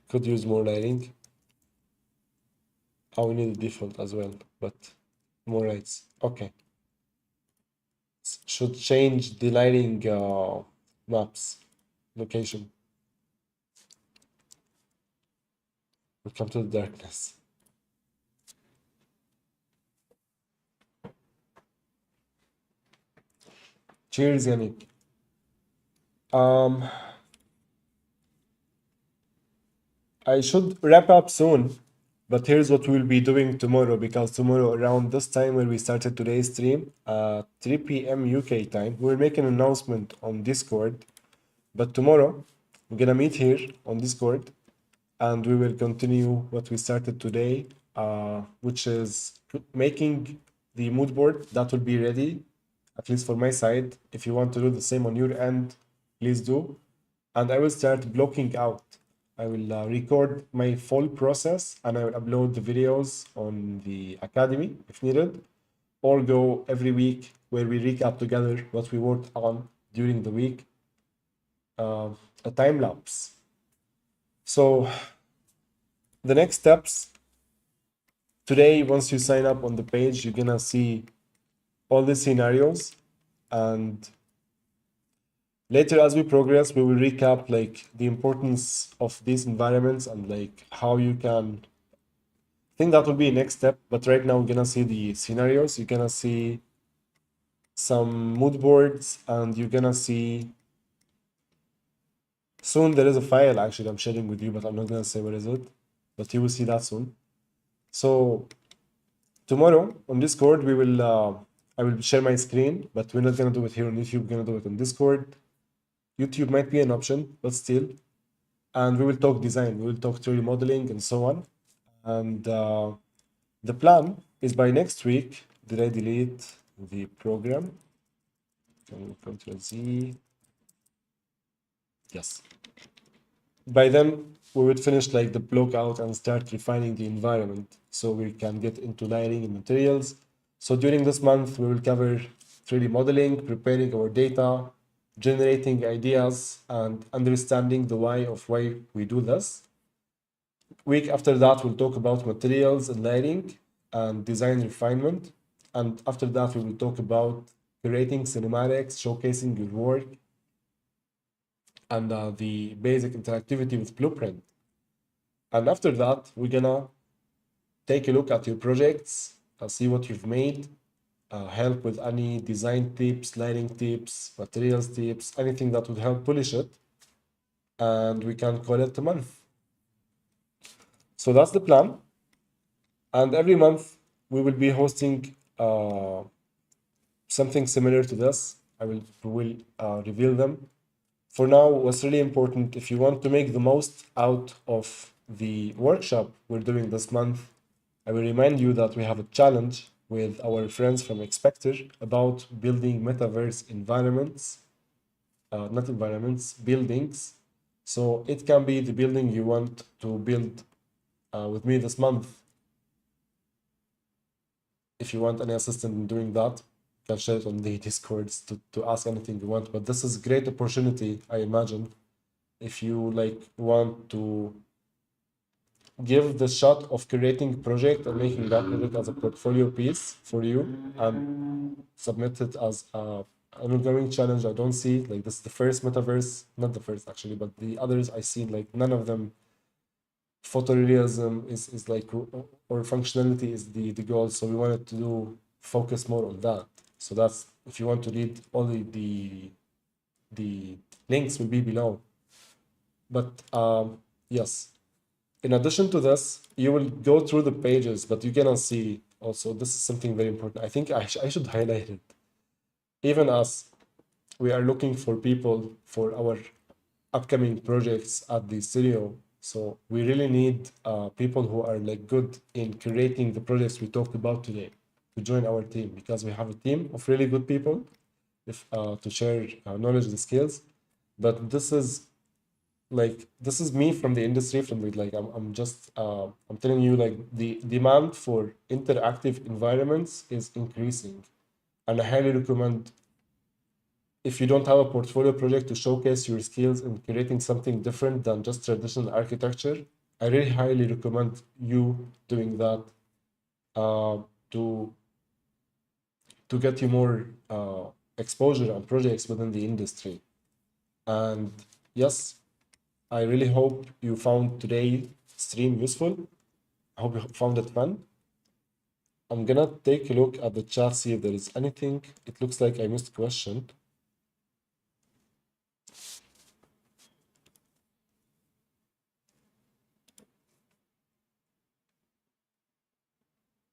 Could use more lighting. Oh, we need a default as well, but more lights. Okay. Should change the lighting maps location. We come to the darkness. Cheers, Yannick. Um, I should wrap up soon, but here's what we'll be doing tomorrow because tomorrow around this time where we started today's stream, 3 p.m. UK time, we'll make an announcement on Discord. But tomorrow we're gonna meet here on Discord and we will continue what we started today, which is making the mood board that will be ready, at least for my side. If you want to do the same on your end, please do. And I will start blocking out. I will record my full process and I will upload the videos on the academy if needed, or go every week where we recap together what we worked on during the week, uh, a time lapse. So the next steps today, once you sign up on the page, you're gonna see all the scenarios, and later as we progress, we will recap like the importance of these environments and like how you can. I think that will be next step, but right now we're gonna see the scenarios. You're gonna see some mood boards, and you're gonna see soon there is a file actually I'm sharing with you, but I'm not gonna say what is it, but you will see that soon. So tomorrow on Discord, I will share my screen, but we're not gonna do it here on YouTube. We're gonna do it on Discord. YouTube might be an option, but still. And we will talk design, we will talk 3D modeling and so on. And the plan is by next week. Did I delete the program? Can we Control Z? Yes. By then, we would finish like the block out and start refining the environment so we can get into lighting and materials. So during this month, we will cover 3D modeling, preparing our data, generating ideas, and understanding the why we do this. Week after that, we'll talk about materials and lighting and design refinement. And after that, we will talk about creating cinematics, showcasing your work, and the basic interactivity with Blueprint. And after that, we're gonna take a look at your projects, see what you've made, help with any design tips, lighting tips, materials tips, anything that would help polish it. And we can call it a month. So that's the plan. And every month we will be hosting something similar to this. We will reveal them. For now, what's really important, if you want to make the most out of the workshop we're doing this month, I will remind you that we have a challenge with our friends from Expector about building metaverse environments, not environments, buildings. So it can be the building you want to build with me this month. If you want any assistance in doing that, you can share it on the Discords to ask anything you want. But this is a great opportunity, I imagine, if you like want to give the shot of creating a project and making that project as a portfolio piece for you and submit it as an ongoing challenge. I don't see like this is the first metaverse, not the first actually, but the others I see like none of them photorealism is like or functionality is the goal. So we wanted to do focus more on that. So that's if you want to read all the links will be below. But yes. In addition to this, you will go through the pages, but you cannot see also. This is something very important. I think I should highlight it. Even us, we are looking for people for our upcoming projects at the studio. So we really need people who are like good in creating the projects we talked about today to join our team because we have a team of really good people if to share knowledge and skills. But this is me from the industry from the like I'm just I'm telling you like the demand for interactive environments is increasing, and I highly recommend if you don't have a portfolio project to showcase your skills in creating something different than just traditional architecture, I really highly recommend you doing that uh, to get you more exposure and projects within the industry. And yes, I really hope you found today's stream useful. I hope you found it fun. I'm gonna take a look at the chat, see if there is anything. It looks like I missed a question.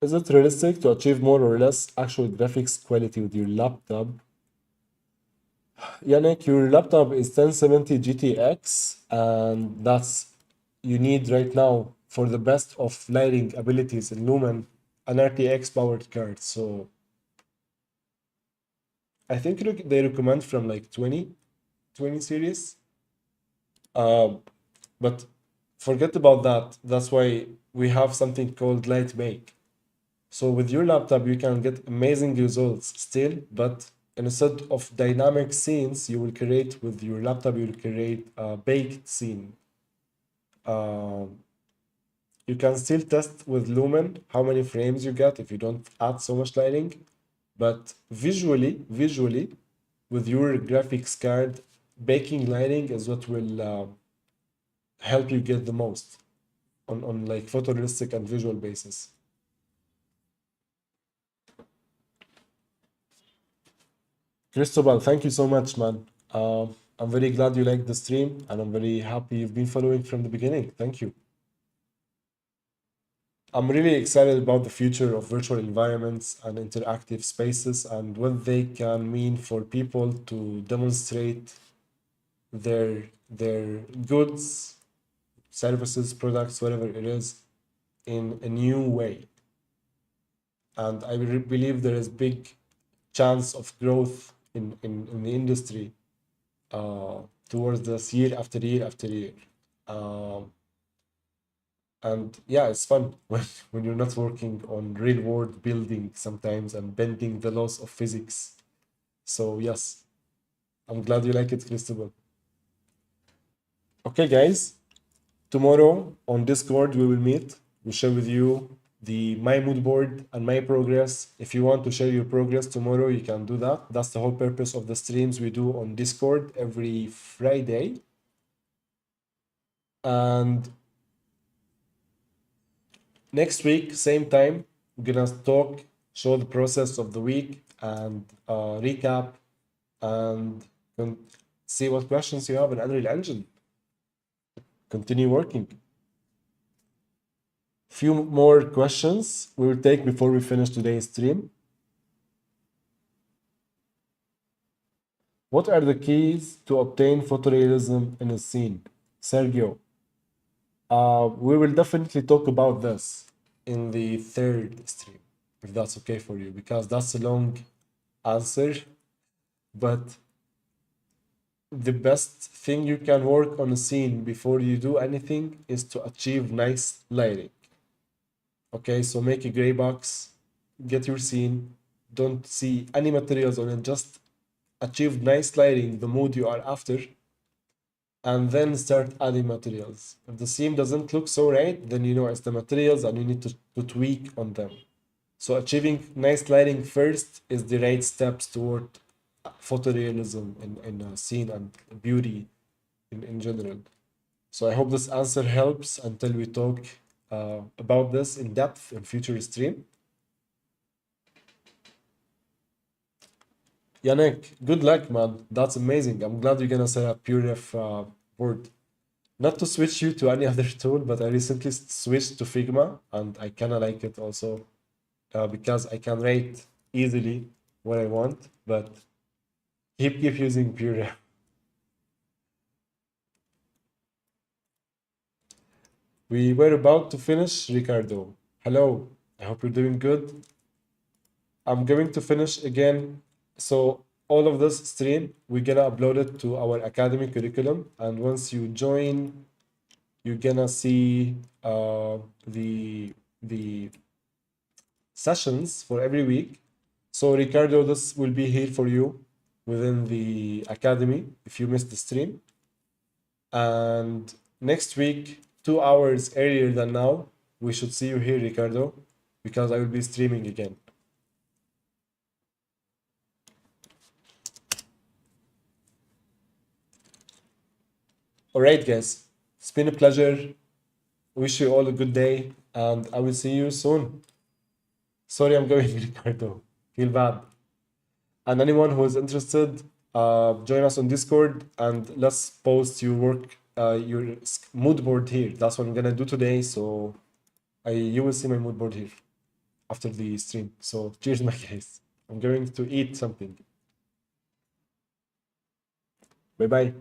Is it realistic to achieve more or less actual graphics quality with your laptop? Yannick, your laptop is 1070 GTX, and that's you need right now for the best of lighting abilities in Lumen, an RTX powered card. So I think they recommend from like 20 series. But forget about that. That's why we have something called Light Make. So with your laptop, you can get amazing results still, but instead of dynamic scenes you will create with your laptop, you will create a baked scene. You can still test with Lumen how many frames you get if you don't add so much lighting, but visually, with your graphics card, baking lighting is what will help you get the most on like photorealistic and visual basis. Cristobal, thank you so much, man. I'm very glad you liked the stream, and I'm very happy you've been following from the beginning. Thank you. I'm really excited about the future of virtual environments and interactive spaces and what they can mean for people to demonstrate their goods, services, products, whatever it is, in a new way. And I believe there is big chance of growth in the industry uh, towards this year after year after year. Um, and yeah, it's fun when you're not working on real world building sometimes and bending the laws of physics. So yes, I'm glad you like it, Christopher. Okay, guys, tomorrow on Discord we will meet. We'll share with you the my mood board and my progress. If you want to share your progress tomorrow, you can do that. That's the whole purpose of the streams we do on Discord every Friday. And next week, same time, we're gonna talk, show the process of the week, and recap, and see what questions you have in Unreal Engine. Continue working. Few more questions we will take before we finish today's stream. What are the keys to obtain photorealism in a scene? Sergio, we will definitely talk about this in the third stream, if that's okay for you, because that's a long answer. But the best thing you can work on a scene before you do anything is to achieve nice lighting. Okay, so make a gray box, get your scene, don't see any materials on it, just achieve nice lighting, the mood you are after, and then start adding materials. If the scene doesn't look so right, then you know it's the materials and you need to tweak on them. So achieving nice lighting first is the right steps toward photorealism in a scene and beauty in general. So I hope this answer helps until we talk about this in depth in future stream. Yannick, good luck, man. That's amazing. I'm glad you're gonna set up PureRef board. Not to switch you to any other tool, but I recently switched to Figma and I kinda like it also because I can write easily what I want, but keep using PureRef. We were about to finish, Ricardo. Hello, I hope you're doing good. I'm going to finish again. So all of this stream, we're gonna upload it to our academy curriculum. And once you join, you're gonna see the sessions for every week. So Ricardo, this will be here for you within the academy if you missed the stream. And next week, 2 hours earlier than now, we should see you here, Ricardo, because I will be streaming again. All right, guys, it's been a pleasure. Wish you all a good day, and I will see you soon. Sorry, I'm going, Ricardo. Feel bad. And anyone who is interested, join us on Discord and let's post your work, your mood board here. That's what I'm gonna do today. So you will see my mood board here after the stream. So cheers, my guys. I'm going to eat something. Bye bye.